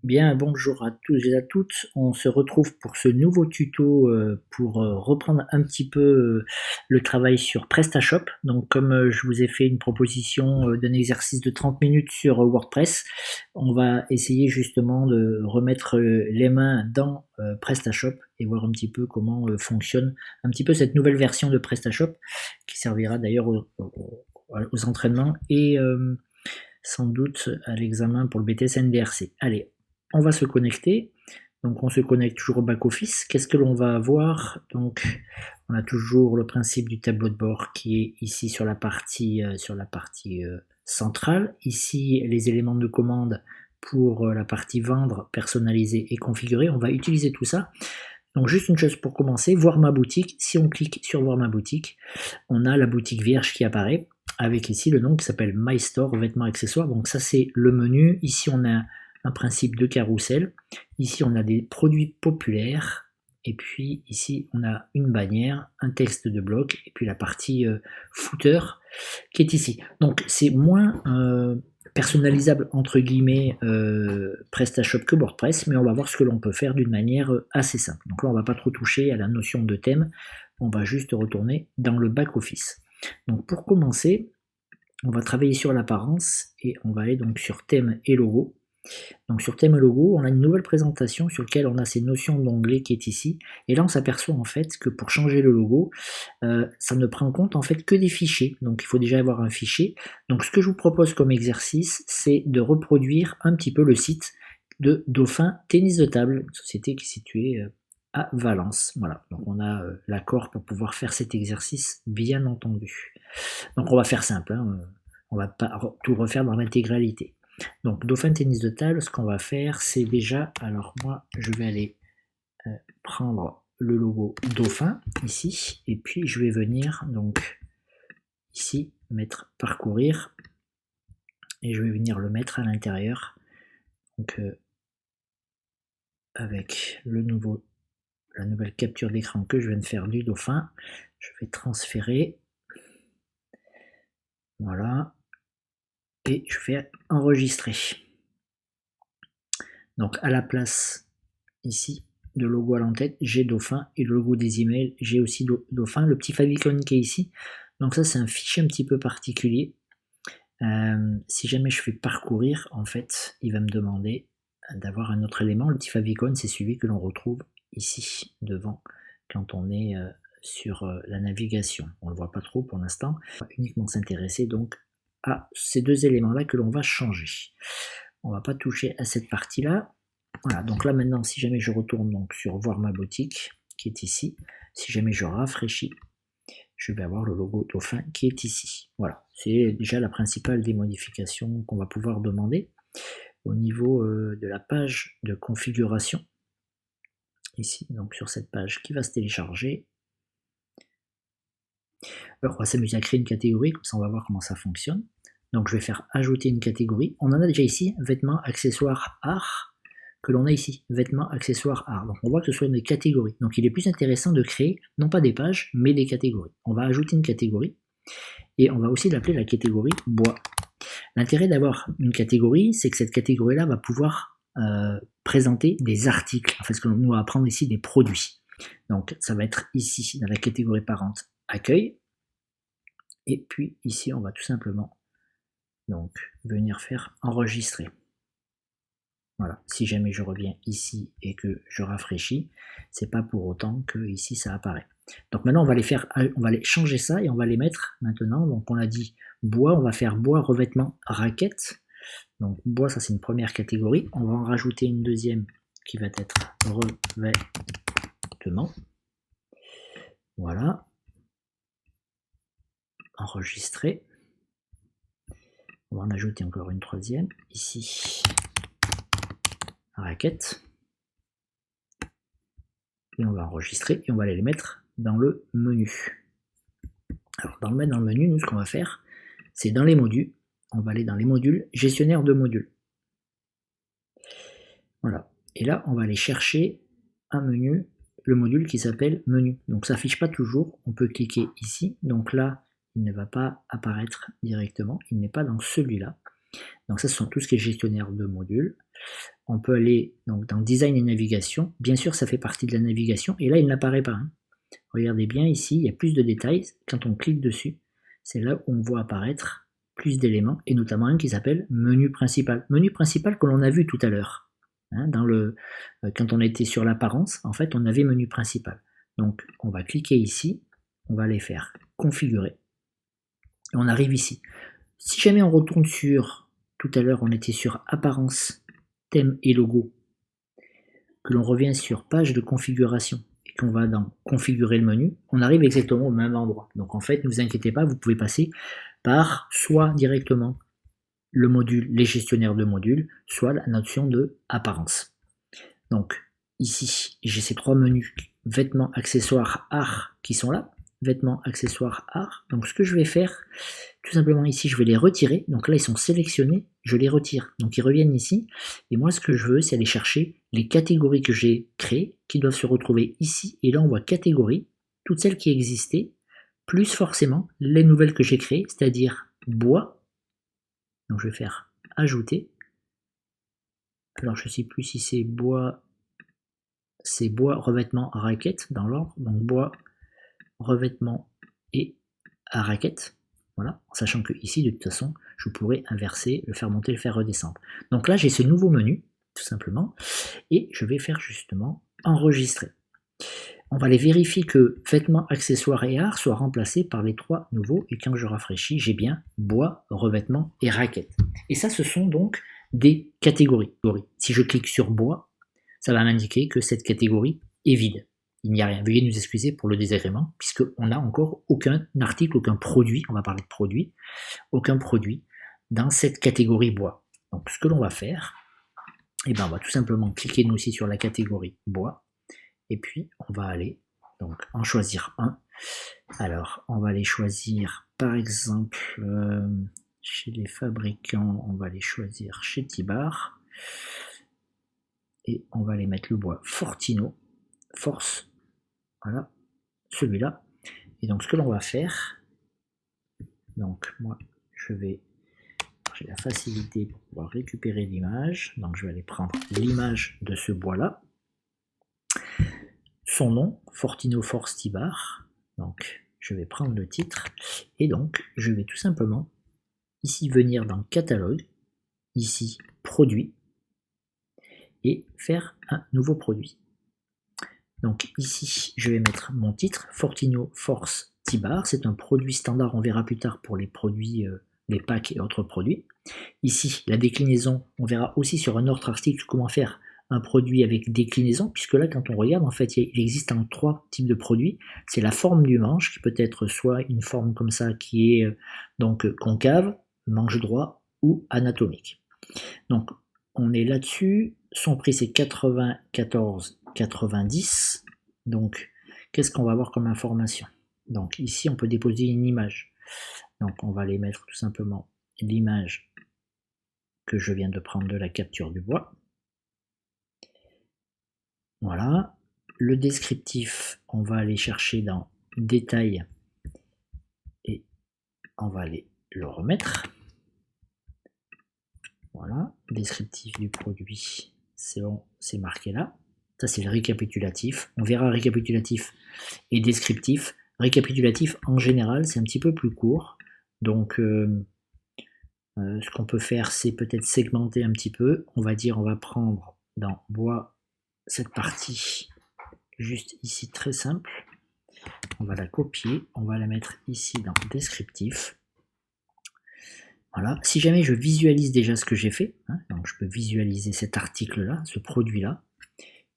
Bien, bonjour à tous et à toutes. On se retrouve pour ce nouveau tuto pour reprendre un petit peu le travail sur PrestaShop. Donc, comme je vous ai fait une proposition d'un exercice de 30 minutes sur WordPress, on va essayer justement de remettre les mains dans PrestaShop et voir un petit peu comment fonctionne un petit peu cette nouvelle version de PrestaShop qui servira d'ailleurs aux entraînements et sans doute à l'examen pour le BTS NDRC. Allez, on va se connecter. Donc on se connecte toujours au back-office. Qu'est-ce que l'on va avoir? Donc on a toujours le principe du tableau de bord qui est ici sur la partie, centrale. Ici les éléments de commande pour la partie vendre, personnaliser et configurer. On va utiliser tout ça. Donc juste une chose pour commencer, voir ma boutique. Si on clique sur voir ma boutique, on a la boutique vierge qui apparaît avec ici le nom qui s'appelle My Store, vêtements accessoires. Donc ça c'est le menu. Ici on a un principe de carrousel. Ici on a des produits populaires. Et puis ici on a une bannière, un texte de bloc et puis la partie footer qui est ici. Donc c'est moins personnalisable entre guillemets PrestaShop que WordPress, mais on va voir ce que l'on peut faire d'une manière assez simple. Donc là on va pas trop toucher à la notion de thème, on va juste retourner dans le back-office. Donc pour commencer, on va travailler sur l'apparence et on va aller donc sur thème et logo. Donc sur thème et logo, on a une nouvelle présentation sur laquelle on a ces notions d'onglet qui est ici. Et là, on s'aperçoit en fait que pour changer le logo, ça ne prend en compte en fait que des fichiers. Donc il faut déjà avoir un fichier. Donc ce que je vous propose comme exercice, c'est de reproduire un petit peu le site de Dauphin Tennis de Table, une société qui est située à Valence. Voilà, donc on a l'accord pour pouvoir faire cet exercice, bien entendu. Donc on va faire simple, hein. On va pas tout refaire dans l'intégralité. Donc Dauphin Tennis de Table, ce qu'on va faire, c'est déjà, alors moi je vais aller prendre le logo Dauphin ici, et puis je vais venir donc ici mettre parcourir, et je vais venir le mettre à l'intérieur, donc avec la nouvelle capture d'écran que je viens de faire du Dauphin, je vais transférer, voilà, et je vais enregistrer. Donc à la place ici de logo à l'entête, j'ai Dauphin, et le logo des emails, j'ai aussi Dauphin, le petit favicon qui est ici. Donc ça c'est un fichier un petit peu particulier. Si jamais je fais parcourir, en fait, il va me demander d'avoir un autre élément. Le petit favicon, c'est celui que l'on retrouve ici devant quand on est sur la navigation. On ne le voit pas trop pour l'instant. On va uniquement s'intéresser donc à ces deux éléments-là que l'on va changer. On ne va pas toucher à cette partie-là. Voilà, donc là maintenant, si jamais je retourne donc sur voir ma boutique, qui est ici, si jamais je rafraîchis, je vais avoir le logo Dauphin qui est ici. Voilà, c'est déjà la principale des modifications qu'on va pouvoir demander. Au niveau de la page de configuration, ici, donc sur cette page qui va se télécharger, alors on va s'amuser à créer une catégorie, comme ça on va voir comment ça fonctionne. Donc je vais faire ajouter une catégorie. On en a déjà ici, vêtements, accessoires, art, que l'on a ici, vêtements, accessoires, art. Donc on voit que ce sont des catégories. Donc il est plus intéressant de créer, non pas des pages, mais des catégories. On va ajouter une catégorie, et on va aussi l'appeler la catégorie bois. L'intérêt d'avoir une catégorie, c'est que cette catégorie-là va pouvoir présenter des articles. En fait, ce que l'on va apprendre ici, des produits. Donc ça va être ici, dans la catégorie parente, accueil. Et puis ici, on va tout simplement donc venir faire enregistrer. Voilà, si jamais je reviens ici et que je rafraîchis, c'est pas pour autant que ici ça apparaît. Donc maintenant on va les changer ça et on va les mettre maintenant. Donc on a dit bois, on va faire bois revêtement raquette. Donc bois, ça c'est une première catégorie. On va en rajouter une deuxième qui va être revêtement. Voilà. Enregistrer. On va en ajouter encore une troisième ici. Raquette. Et on va enregistrer et on va aller les mettre dans le menu. Alors dans le menu, nous ce qu'on va faire, c'est dans les modules, on va aller dans les modules, gestionnaire de modules. Voilà. Et là, on va aller chercher un menu, le module qui s'appelle menu. Donc ça n'affiche pas toujours, on peut cliquer ici. Donc là, il ne va pas apparaître directement, il n'est pas dans celui-là. Donc ça, ce sont tout ce qui est gestionnaire de modules. On peut aller donc dans Design et Navigation. Bien sûr, ça fait partie de la navigation. Et là, il n'apparaît pas. Hein. Regardez bien ici, il y a plus de détails. Quand on clique dessus, c'est là où on voit apparaître plus d'éléments, et notamment un qui s'appelle Menu principal. Menu principal que l'on a vu tout à l'heure. Hein, quand on était sur l'apparence, en fait, on avait Menu principal. Donc, on va cliquer ici. On va aller faire Configurer. Et on arrive ici. Si jamais on retourne sur, tout à l'heure on était sur Apparence, Thème et Logo, que l'on revient sur Page de configuration et qu'on va dans Configurer le menu, on arrive exactement au même endroit. Donc en fait, ne vous inquiétez pas, vous pouvez passer par soit directement le module, les gestionnaires de modules, soit la notion de Apparence. Donc ici, j'ai ces trois menus, Vêtements, Accessoires, Art, qui sont là. Vêtements, accessoires, art. Donc ce que je vais faire, tout simplement ici, je vais les retirer. Donc là, ils sont sélectionnés, je les retire. Donc ils reviennent ici. Et moi, ce que je veux, c'est aller chercher les catégories que j'ai créées, qui doivent se retrouver ici. Et là, on voit catégories, toutes celles qui existaient, plus forcément les nouvelles que j'ai créées, c'est-à-dire bois. Donc je vais faire ajouter. Alors je ne sais plus si c'est bois, revêtement, raquette dans l'ordre. Donc bois, revêtement et à raquette, voilà, en sachant que ici de toute façon je pourrais inverser, le faire monter, le faire redescendre. Donc là j'ai ce nouveau menu tout simplement et je vais faire justement enregistrer. On va aller vérifier que vêtements, accessoires et art soient remplacés par les trois nouveaux et quand je rafraîchis j'ai bien bois, revêtement et raquette. Et ça ce sont donc des catégories. Si je clique sur bois, ça va m'indiquer que cette catégorie est vide. Il n'y a rien. Veuillez nous excuser pour le désagrément, puisqu'on n'a encore aucun article, aucun produit, on va parler de produit, aucun produit dans cette catégorie bois. Donc ce que l'on va faire, on va tout simplement cliquer nous aussi sur la catégorie bois, et puis on va aller donc en choisir un. Alors on va aller choisir par exemple chez les fabricants, on va les choisir chez Tibar, et on va aller mettre le bois Fortino, Force. Voilà, celui-là. Et donc ce que l'on va faire, donc moi j'ai la facilité pour pouvoir récupérer l'image, donc je vais aller prendre l'image de ce bois-là, son nom, Fortino Force Tibar, donc je vais prendre le titre, et donc je vais tout simplement ici venir dans Catalogue, ici Produit, et faire un nouveau produit. Donc ici, je vais mettre mon titre, Fortino Force Tibar. C'est un produit standard, on verra plus tard pour les produits, les packs et autres produits. Ici, la déclinaison, on verra aussi sur un autre article comment faire un produit avec déclinaison, puisque là, quand on regarde, en fait, il existe en trois types de produits. C'est la forme du manche, qui peut être soit une forme comme ça, qui est donc concave, manche droit, ou anatomique. Donc, on est là-dessus. Son prix, c'est 94,90. Donc, qu'est-ce qu'on va avoir comme information? Donc, ici, on peut déposer une image. Donc, on va aller mettre tout simplement l'image que je viens de prendre de la capture du bois. Voilà. Le descriptif, on va aller chercher dans Détail et on va aller le remettre. Voilà. Descriptif du produit, c'est bon, c'est marqué là. Ça, c'est le récapitulatif. On verra récapitulatif et descriptif. Récapitulatif, en général, c'est un petit peu plus court. Donc, ce qu'on peut faire, c'est peut-être segmenter un petit peu. On va dire, on va prendre dans bois cette partie juste ici, très simple. On va la copier. On va la mettre ici dans descriptif. Voilà. Si jamais je visualise déjà ce que j'ai fait, hein, donc je peux visualiser cet article-là, ce produit-là.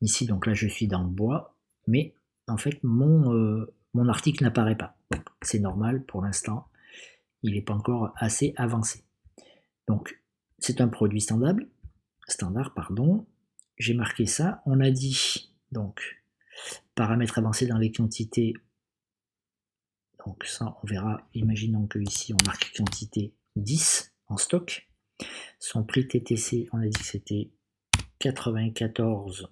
Ici, donc là, je suis dans bois, mais en fait, mon article n'apparaît pas. Donc, c'est normal, pour l'instant, il n'est pas encore assez avancé. Donc, c'est un produit standard, j'ai marqué ça. On a dit, donc, paramètres avancés dans les quantités. Donc ça, on verra. Imaginons que ici, on marque quantité 10 en stock. Son prix TTC, on a dit que c'était 94,90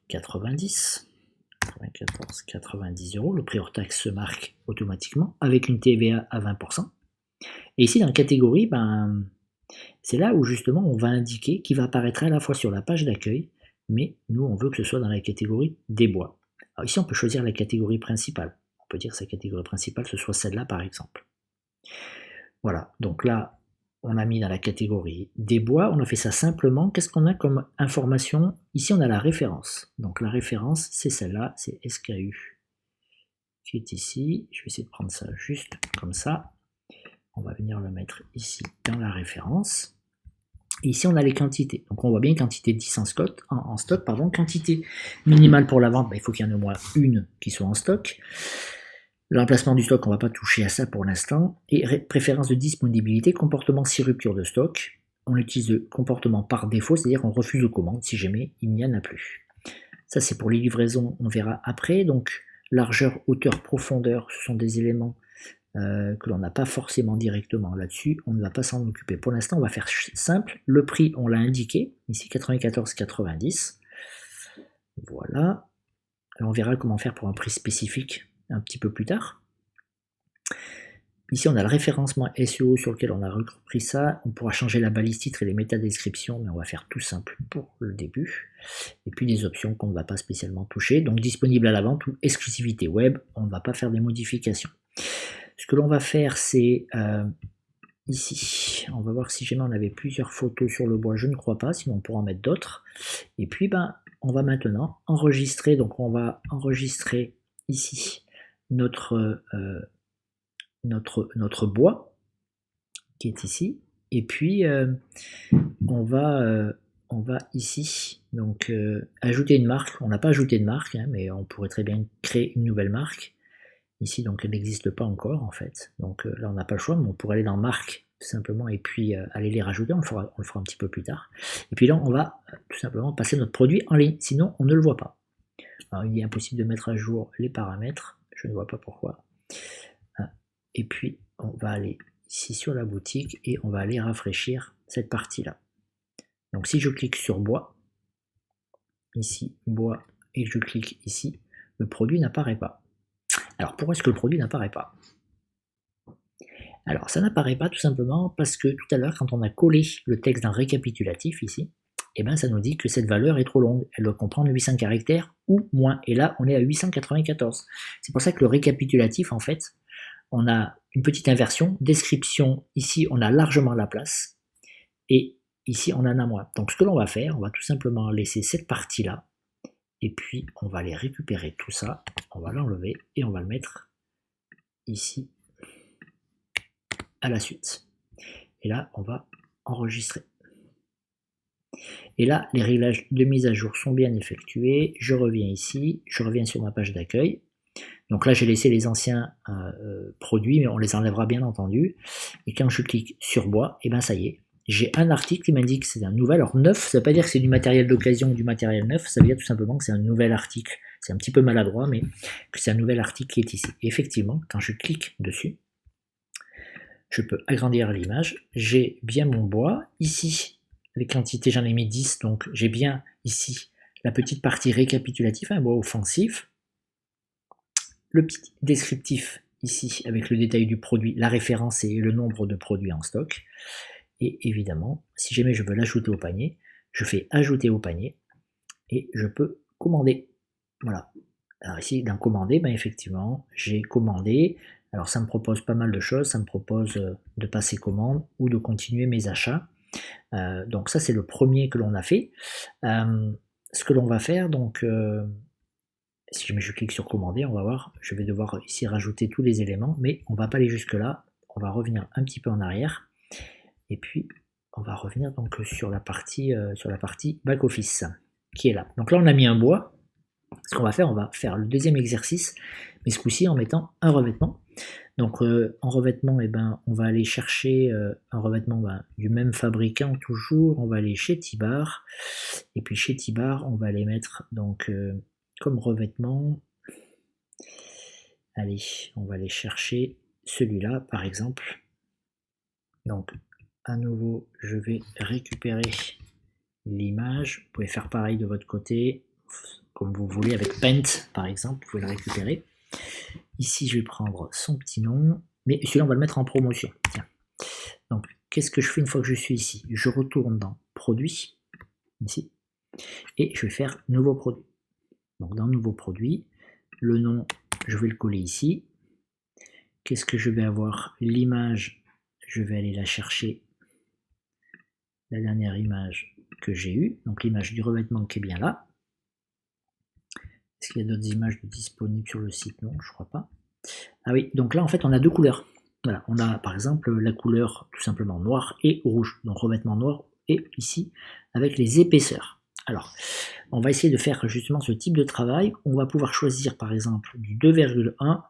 €. Le prix hors taxe se marque automatiquement avec une TVA à 20%. Et ici, dans la catégorie, C'est là où justement on va indiquer qu'il va apparaître à la fois sur la page d'accueil, mais nous on veut que ce soit dans la catégorie des bois. Alors ici on peut choisir la catégorie principale. On peut dire que sa catégorie principale ce soit celle-là par exemple. Voilà, donc là on a mis dans la catégorie des bois, on a fait ça simplement. Qu'est-ce qu'on a comme information? Ici on a la référence. Donc la référence c'est celle-là, c'est SKU qui est ici. Je vais essayer de prendre ça juste comme ça. On va venir le mettre ici dans la référence. Et ici, on a les quantités. Donc, on voit bien quantité 10 en stock, quantité minimale pour la vente, il faut qu'il y en ait au moins une qui soit en stock. L'emplacement du stock, on ne va pas toucher à ça pour l'instant. Et préférence de disponibilité, comportement si rupture de stock. On utilise le comportement par défaut, c'est-à-dire qu'on refuse aux commandes si jamais il n'y en a plus. Ça, c'est pour les livraisons, on verra après. Donc, largeur, hauteur, profondeur, ce sont des éléments que l'on n'a pas forcément directement là-dessus, on ne va pas s'en occuper. Pour l'instant, on va faire simple. Le prix, on l'a indiqué, ici 94,90. Voilà. Alors, on verra comment faire pour un prix spécifique un petit peu plus tard. Ici, on a le référencement SEO sur lequel on a repris ça. On pourra changer la balise titre et les métadescriptions, mais on va faire tout simple pour le début. Et puis des options qu'on ne va pas spécialement toucher. Donc, disponible à la vente ou exclusivité web, on ne va pas faire des modifications. Ce que l'on va faire, c'est ici, on va voir si jamais on avait plusieurs photos sur le bois, je ne crois pas, sinon on pourra en mettre d'autres. Et puis, on va maintenant enregistrer, donc on va enregistrer ici notre bois, qui est ici, et puis on va ici, donc ajouter une marque. On n'a pas ajouté de marque, mais on pourrait très bien créer une nouvelle marque. Ici, donc, elle n'existe pas encore, en fait. Donc là, on n'a pas le choix, mais on pourrait aller dans marque, tout simplement, et puis aller les rajouter. On le fera un petit peu plus tard. Et puis là, on va tout simplement passer notre produit en ligne. Sinon, on ne le voit pas. Alors, il est impossible de mettre à jour les paramètres. Je ne vois pas pourquoi. Et puis, on va aller ici sur la boutique et on va aller rafraîchir cette partie-là. Donc, si je clique sur bois, ici, bois, et que je clique ici, le produit n'apparaît pas. Alors pourquoi est-ce que le produit n'apparaît pas? Alors ça n'apparaît pas tout simplement parce que tout à l'heure quand on a collé le texte d'un récapitulatif ici, ça nous dit que cette valeur est trop longue, elle doit comprendre 800 caractères ou moins, et là on est à 894. C'est pour ça que le récapitulatif en fait, on a une petite inversion, description, ici on a largement la place, et ici on en a moins. Donc ce que l'on va faire, on va tout simplement laisser cette partie-là, et puis on va aller récupérer tout ça, on va l'enlever et on va le mettre ici à la suite. Et là on va enregistrer. Et là les réglages de mise à jour sont bien effectués. Je reviens ici, je reviens sur ma page d'accueil. Donc là j'ai laissé les anciens produits, mais on les enlèvera bien entendu. Et quand je clique sur bois, et ça y est, j'ai un article qui m'indique que c'est un nouvel. Alors neuf, ça ne veut pas dire que c'est du matériel d'occasion ou du matériel neuf, ça veut dire tout simplement que c'est un nouvel article. C'est un petit peu maladroit, mais que c'est un nouvel article qui est ici. Et effectivement, quand je clique dessus, je peux agrandir l'image. J'ai bien mon bois. Ici, les quantités, j'en ai mis 10, donc j'ai bien ici la petite partie récapitulative, un bois offensif. Le petit descriptif ici avec le détail du produit, la référence et le nombre de produits en stock. Et évidemment, si jamais je veux l'ajouter au panier, je fais ajouter au panier et je peux commander. Voilà. Alors ici, dans commander, effectivement, j'ai commandé. Alors ça me propose pas mal de choses. Ça me propose de passer commande ou de continuer mes achats. Donc ça, c'est le premier que l'on a fait. Ce que l'on va faire, donc, si je clique sur commander, on va voir, je vais devoir ici rajouter tous les éléments, mais on ne va pas aller jusque là. On va revenir un petit peu en arrière. Et puis, on va revenir donc sur la partie back-office qui est là. Donc là, on a mis un bois. Ce qu'on va faire, on va faire le deuxième exercice, mais ce coup-ci en mettant un revêtement. Donc en revêtement, on va aller chercher un revêtement du même fabricant toujours. On va aller chez Tibar. Et puis chez Tibar, on va aller mettre donc comme revêtement. Allez, on va aller chercher celui-là par exemple. Donc à nouveau, je vais récupérer l'image. Vous pouvez faire pareil de votre côté, comme vous voulez, avec Paint par exemple, vous pouvez le récupérer. Ici, je vais prendre son petit nom, mais celui-là, on va le mettre en promotion. Tiens. Donc, qu'est-ce que je fais une fois que je suis ici? Je retourne dans Produit, ici, et je vais faire Nouveau produit. Donc dans Nouveau produit, le nom, je vais le coller ici. Qu'est-ce que je vais avoir? L'image, je vais aller la chercher, la dernière image que j'ai eue, donc l'image du revêtement qui est bien là. Est-ce qu'il y a d'autres images disponibles sur le site? Non, je crois pas. Ah oui, donc là en fait on a deux couleurs. Voilà, on a par exemple la couleur tout simplement noir et rouge, donc revêtement noir et ici avec les épaisseurs. Alors, on va essayer de faire justement ce type de travail. On va pouvoir choisir par exemple du 2,1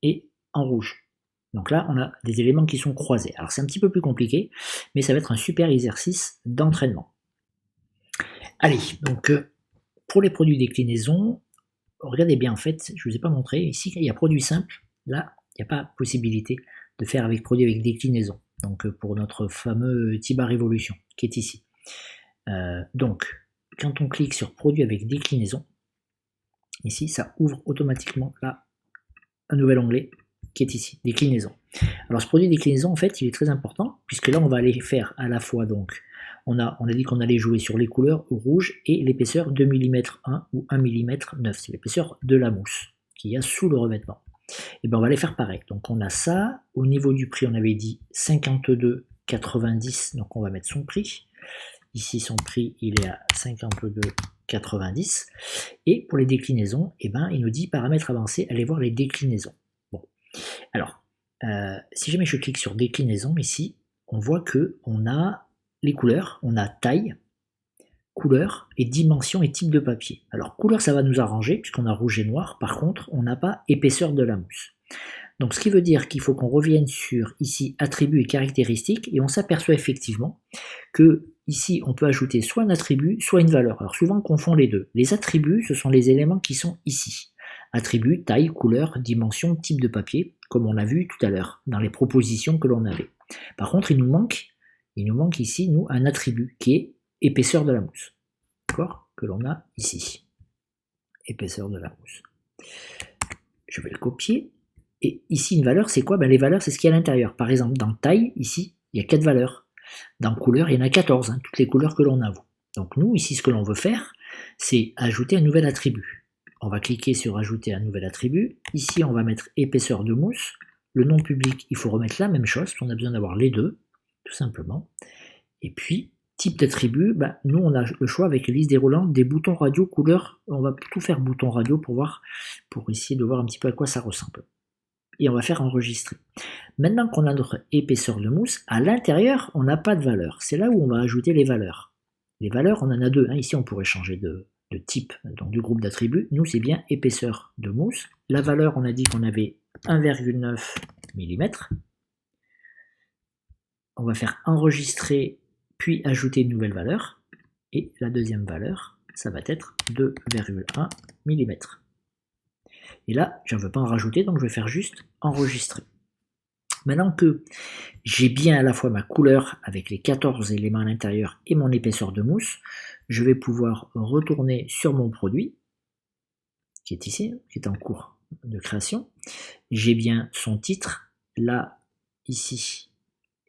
et en rouge. Donc là, on a des éléments qui sont croisés. Alors c'est un petit peu plus compliqué, mais ça va être un super exercice d'entraînement. Allez, donc pour les produits déclinaison, regardez bien en fait, je ne vous ai pas montré, ici il y a produit simple, là il n'y a pas possibilité de faire avec produit avec déclinaison. Donc pour notre fameux Tibar Révolution qui est ici. Donc quand on clique sur produit avec déclinaison, ici ça ouvre automatiquement là un nouvel onglet qui est ici, déclinaison. Alors ce produit déclinaison en fait il est très important puisque là on va aller faire à la fois donc on a dit qu'on allait jouer sur les couleurs rouge et l'épaisseur 2 mm 1 ou 1 mm 9, c'est l'épaisseur de la mousse qu'il y a sous le revêtement. Et bien on va les faire pareil. Donc on a ça, au niveau du prix on avait dit 52,90, donc on va mettre son prix. Ici son prix il est à 52,90. Et pour les déclinaisons, et ben, il nous dit paramètres avancés, allez voir les déclinaisons. Bon, alors si jamais je clique sur déclinaison ici, on voit que on a les couleurs, on a taille, couleur et dimension et type de papier. Alors couleur ça va nous arranger puisqu'on a rouge et noir, par contre on n'a pas épaisseur de la mousse. Donc ce qui veut dire qu'il faut qu'on revienne sur ici attributs et caractéristiques et on s'aperçoit effectivement que ici on peut ajouter soit un attribut soit une valeur. Alors souvent on confond les deux. Les attributs ce sont les éléments qui sont ici. Attributs, taille, couleur, dimension, type de papier, comme on l'a vu tout à l'heure dans les propositions que l'on avait. Par contre il nous manque ici nous un attribut qui est épaisseur de la mousse, d'accord, que l'on a ici, épaisseur de la mousse. Je vais le copier, et ici une valeur, c'est quoi? Ben, les valeurs, c'est ce qu'il y a à l'intérieur. Par exemple, dans taille, ici, il y a 4 valeurs. Dans couleur, il y en a 14, hein, toutes les couleurs que l'on a. Donc nous, ici, ce que l'on veut faire, c'est ajouter un nouvel attribut. On va cliquer sur ajouter un nouvel attribut. Ici, on va mettre épaisseur de mousse. Le nom public, il faut remettre la même chose, parce qu'on a besoin d'avoir les deux, tout simplement. Et puis, type d'attribut, ben, nous on a le choix avec liste déroulante des boutons radio couleur. On va tout faire bouton radio pour essayer de voir un petit peu à quoi ça ressemble. Et on va faire enregistrer. Maintenant qu'on a notre épaisseur de mousse, à l'intérieur, on n'a pas de valeur. C'est là où on va ajouter les valeurs. Les valeurs, on en a deux. Hein. Ici, on pourrait changer de type, donc du groupe d'attributs. Nous, c'est bien épaisseur de mousse. La valeur, on a dit qu'on avait 1,9 mm. On va faire enregistrer puis ajouter une nouvelle valeur, et la deuxième valeur, ça va être 2,1 mm. Et là, je ne veux pas en rajouter, donc je vais faire juste enregistrer. Maintenant que j'ai bien à la fois ma couleur avec les 14 éléments à l'intérieur et mon épaisseur de mousse, je vais pouvoir retourner sur mon produit, qui est ici, qui est en cours de création. J'ai bien son titre, là, ici.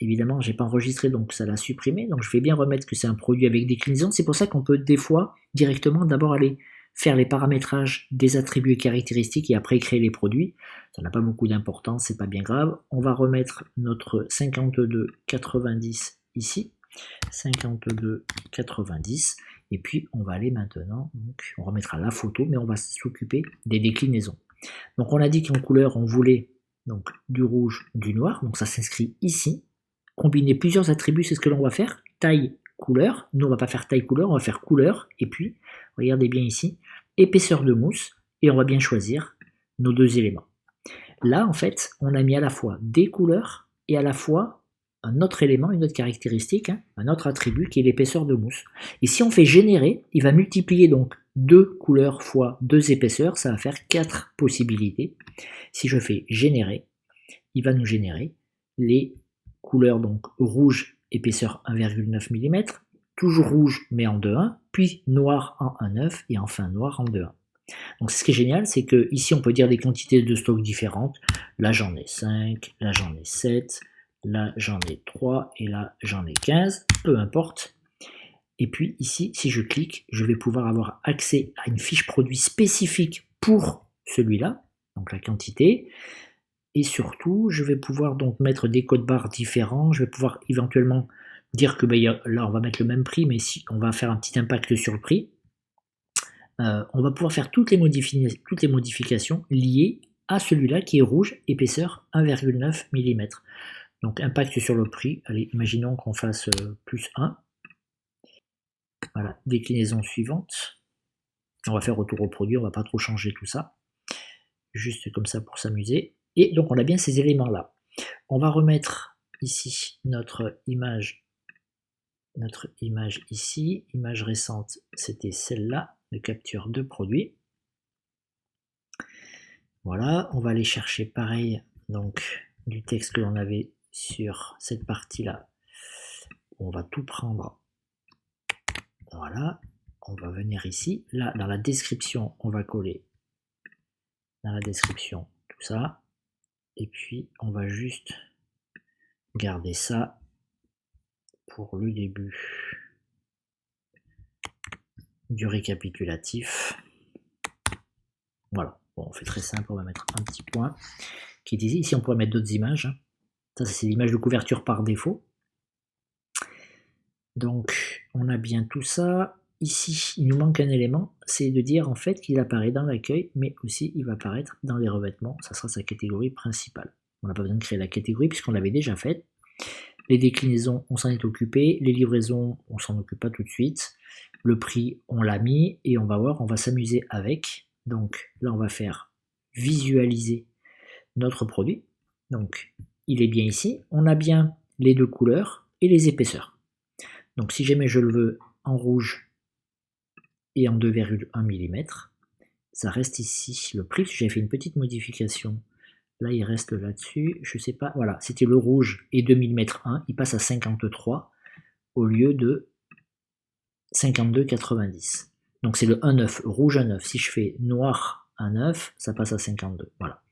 Évidemment, je n'ai pas enregistré, donc ça l'a supprimé. Donc je vais bien remettre que c'est un produit avec déclinaison. C'est pour ça qu'on peut des fois directement d'abord aller faire les paramétrages des attributs et caractéristiques et après créer les produits. Ça n'a pas beaucoup d'importance, c'est pas bien grave. On va remettre notre 52,90 ici. 52,90. Et puis on va aller maintenant, donc on remettra la photo, mais on va s'occuper des déclinaisons. Donc on a dit qu'en couleur, on voulait donc du rouge, du noir. Donc ça s'inscrit ici. Combiner plusieurs attributs, c'est ce que l'on va faire. Taille, couleur. Nous, on va pas faire taille, couleur, on va faire couleur. Et puis, regardez bien ici, épaisseur de mousse. Et on va bien choisir nos deux éléments. Là, en fait, on a mis à la fois des couleurs et à la fois un autre élément, une autre caractéristique, hein, un autre attribut qui est l'épaisseur de mousse. Et si on fait générer, il va multiplier donc 2 couleurs fois 2 épaisseurs. Ça va faire 4 possibilités. Si je fais générer, il va nous générer les couleur donc rouge, épaisseur 1,9 mm, toujours rouge mais en 2,1, puis noir en 1,9 et enfin noir en 2,1. Donc ce qui est génial, c'est que ici on peut dire des quantités de stock différentes. Là j'en ai 5, là j'en ai 7, là j'en ai 3 et là j'en ai 15, peu importe. Et puis ici, si je clique, je vais pouvoir avoir accès à une fiche produit spécifique pour celui-là, donc la quantité. Et surtout, je vais pouvoir donc mettre des codes barres différents. Je vais pouvoir éventuellement dire que là, on va mettre le même prix, mais si on va faire un petit impact sur le prix. On va pouvoir faire toutes les modifications liées à celui-là qui est rouge, épaisseur 1,9 mm. Donc impact sur le prix. Allez, imaginons qu'on fasse plus 1. Voilà, déclinaison suivante. On va faire retour au produit, on va pas trop changer tout ça. Juste comme ça pour s'amuser. Et donc on a bien ces éléments-là. On va remettre ici notre image ici. Image récente, c'était celle-là, de capture de produit. Voilà, on va aller chercher pareil, donc du texte que l'on avait sur cette partie-là. On va tout prendre. Voilà, on va venir ici. Là, dans la description, on va coller dans la description tout ça. Et puis, on va juste garder ça pour le début du récapitulatif. Voilà, bon, on fait très simple, on va mettre un petit point qui est ici. Ici, on pourrait mettre d'autres images. Ça, c'est l'image de couverture par défaut. Donc, on a bien tout ça. Ici, il nous manque un élément, c'est de dire en fait qu'il apparaît dans l'accueil, mais aussi il va apparaître dans les revêtements. Ça sera sa catégorie principale. On n'a pas besoin de créer la catégorie puisqu'on l'avait déjà faite. Les déclinaisons, on s'en est occupé. Les livraisons, on s'en occupe pas tout de suite. Le prix, on l'a mis et on va voir, on va s'amuser avec. Donc là, on va faire visualiser notre produit. Donc, il est bien ici. On a bien les deux couleurs et les épaisseurs. Donc, si jamais je le veux en rouge et en 2,1 mm, ça reste ici. Le prix, j'ai fait une petite modification. Là, il reste là-dessus. Je sais pas. Voilà, c'était le rouge et 2 mm 1. Il passe à 53 au lieu de 52,90. Donc c'est le 1,9, rouge 1,9. Si je fais noir 1,9, ça passe à 52. Voilà.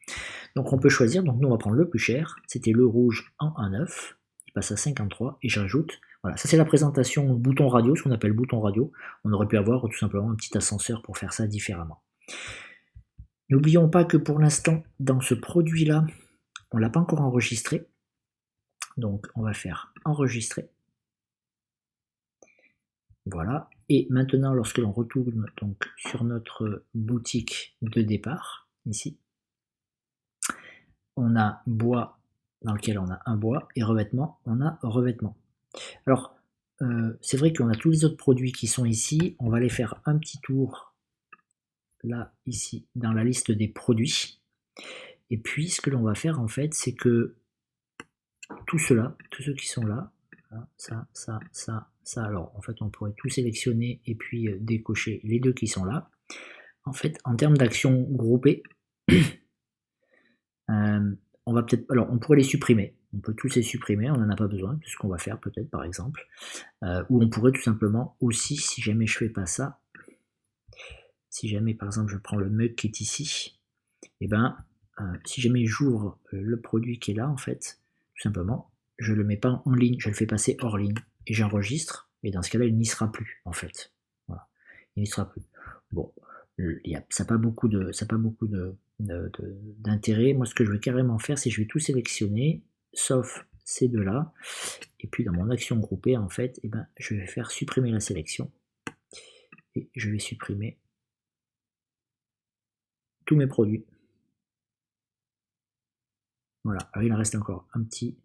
Donc on peut choisir. Donc nous on va prendre le plus cher. C'était le rouge en 1,9. Il passe à 53 et j'ajoute. Voilà, ça c'est la présentation bouton radio, ce qu'on appelle bouton radio. On aurait pu avoir tout simplement un petit ascenseur pour faire ça différemment. N'oublions pas que pour l'instant, dans ce produit-là, on ne l'a pas encore enregistré. Donc on va faire enregistrer. Voilà. Et maintenant, lorsque l'on retourne donc sur notre boutique de départ, ici, on a bois dans lequel on a un bois et revêtement, on a revêtement. Alors, c'est vrai qu'on a tous les autres produits qui sont ici. On va aller faire un petit tour là, ici, dans la liste des produits. Et puis, ce que l'on va faire en fait, c'est que tout cela, tous ceux qui sont là, ça, alors en fait on pourrait tout sélectionner et puis décocher les deux qui sont là. En fait, en termes d'actions groupées, on va peut-être, alors on pourrait les supprimer. On peut tous les supprimer, on n'en a pas besoin, c'est ce qu'on va faire peut-être par exemple. Ou on pourrait tout simplement aussi, si jamais je fais pas ça, si jamais par exemple je prends le mug qui est ici, et ben si jamais j'ouvre le produit qui est là en fait, tout simplement, je le mets pas en ligne, je le fais passer hors ligne et j'enregistre, et dans ce cas-là il n'y sera plus en fait. Voilà. Il n'y sera plus. Bon, ça n'a pas beaucoup d'intérêt. Moi ce que je vais carrément faire, c'est que je vais tout sélectionner, sauf ces deux-là, et puis dans mon action groupée en fait, et ben, je vais faire supprimer la sélection, et je vais supprimer tous mes produits. Voilà, alors il en reste encore un petit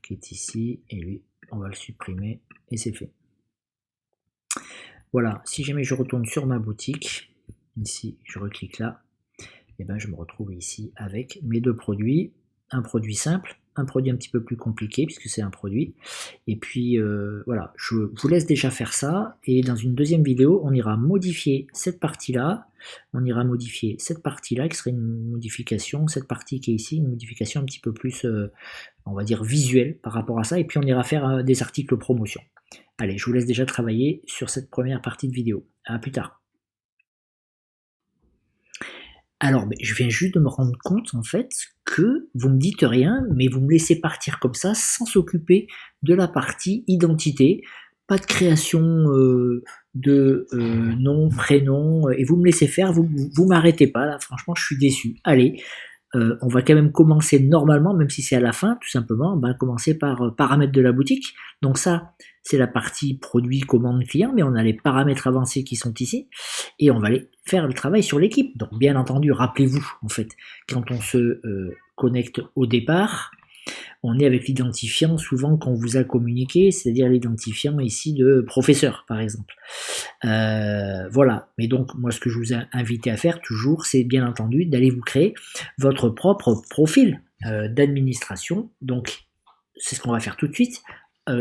qui est ici, et lui, on va le supprimer, et c'est fait. Voilà, si jamais je retourne sur ma boutique, ici, je reclique là, et ben je me retrouve ici avec mes deux produits, un produit simple, un produit un petit peu plus compliqué, puisque c'est un produit, et puis voilà, je vous laisse déjà faire ça, et dans une deuxième vidéo, on ira modifier cette partie-là, on ira modifier cette partie-là, qui serait une modification, cette partie qui est ici, une modification un petit peu plus, on va dire, visuelle par rapport à ça, et puis on ira faire des articles promotion. Allez, je vous laisse déjà travailler sur cette première partie de vidéo. À plus tard. Alors, je viens juste de me rendre compte, en fait, que vous me dites rien, mais vous me laissez partir comme ça, sans s'occuper de la partie identité. Pas de création de nom, prénom, et vous me laissez faire, vous m'arrêtez pas, là, franchement, je suis déçu. Allez, on va quand même commencer normalement, même si c'est à la fin, tout simplement, on va commencer par paramètres de la boutique. Donc ça, c'est la partie produit, commande, client, mais on a les paramètres avancés qui sont ici, et on va aller faire le travail sur l'équipe. Donc bien entendu, rappelez-vous, en fait, quand on se connecte au départ, on est avec l'identifiant souvent qu'on vous a communiqué, c'est-à-dire l'identifiant ici de professeur, par exemple. Voilà, mais donc moi ce que je vous ai invité à faire toujours, c'est bien entendu d'aller vous créer votre propre profil d'administration. Donc c'est ce qu'on va faire tout de suite.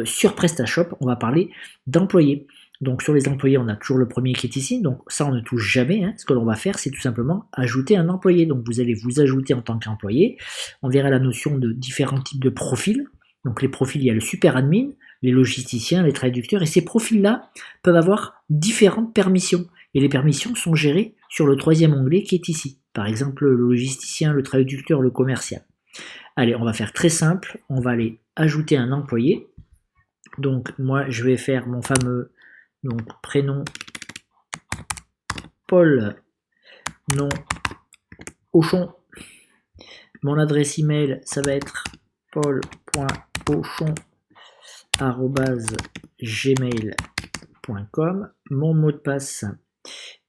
Sur PrestaShop, on va parler d'employés. Donc sur les employés, on a toujours le premier qui est ici, donc ça on ne touche jamais. Ce que l'on va faire, c'est tout simplement ajouter un employé. Donc vous allez vous ajouter en tant qu'employé. On verra la notion de différents types de profils. Donc les profils, il y a le super admin, les logisticiens, les traducteurs, et ces profils-là peuvent avoir différentes permissions. Et les permissions sont gérées sur le troisième onglet qui est ici. Par exemple, le logisticien, le traducteur, le commercial. Allez, on va faire très simple, on va aller ajouter un employé. Donc moi, je vais faire mon fameux prénom Paul, nom Auchon. Mon adresse email, ça va être paul.auchon@gmail.com. Mon mot de passe,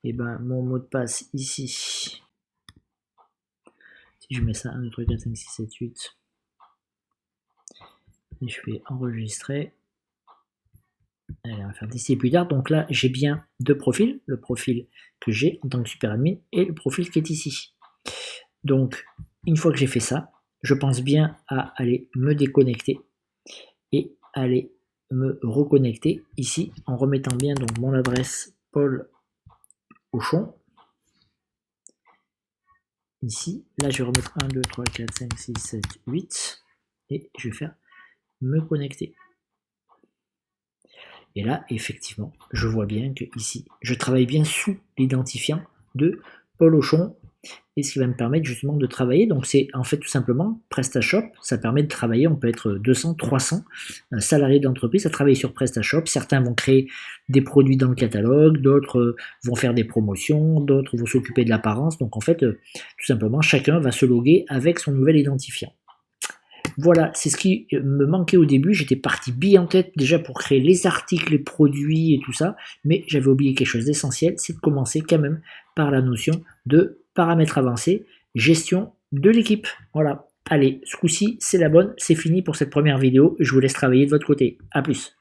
mon mot de passe ici, si je mets ça 1, 2, 3, 4, 5, 6, 7, 8, et je fais enregistrer. Allez, on va faire d'ici plus tard. Donc là, j'ai bien deux profils, le profil que j'ai en tant que super admin et le profil qui est ici. Donc, une fois que j'ai fait ça, je pense bien à aller me déconnecter et aller me reconnecter ici en remettant bien donc mon adresse Paul Auchon. Ici, là je vais remettre 1, 2, 3, 4, 5, 6, 7, 8 et je vais faire me connecter. Et là, effectivement, je vois bien que ici, je travaille bien sous l'identifiant de Paul Auchon, et ce qui va me permettre justement de travailler. Donc c'est en fait tout simplement PrestaShop, ça permet de travailler, on peut être 200, 300 salariés d'entreprise à travailler sur PrestaShop. Certains vont créer des produits dans le catalogue, d'autres vont faire des promotions, d'autres vont s'occuper de l'apparence. Donc en fait, tout simplement, chacun va se loguer avec son nouvel identifiant. Voilà, c'est ce qui me manquait au début. J'étais parti bille en tête déjà pour créer les articles, les produits et tout ça, mais j'avais oublié quelque chose d'essentiel, c'est de commencer quand même par la notion de paramètres avancés, gestion de l'équipe. Voilà, allez, ce coup-ci, c'est la bonne, c'est fini pour cette première vidéo. Je vous laisse travailler de votre côté. A plus.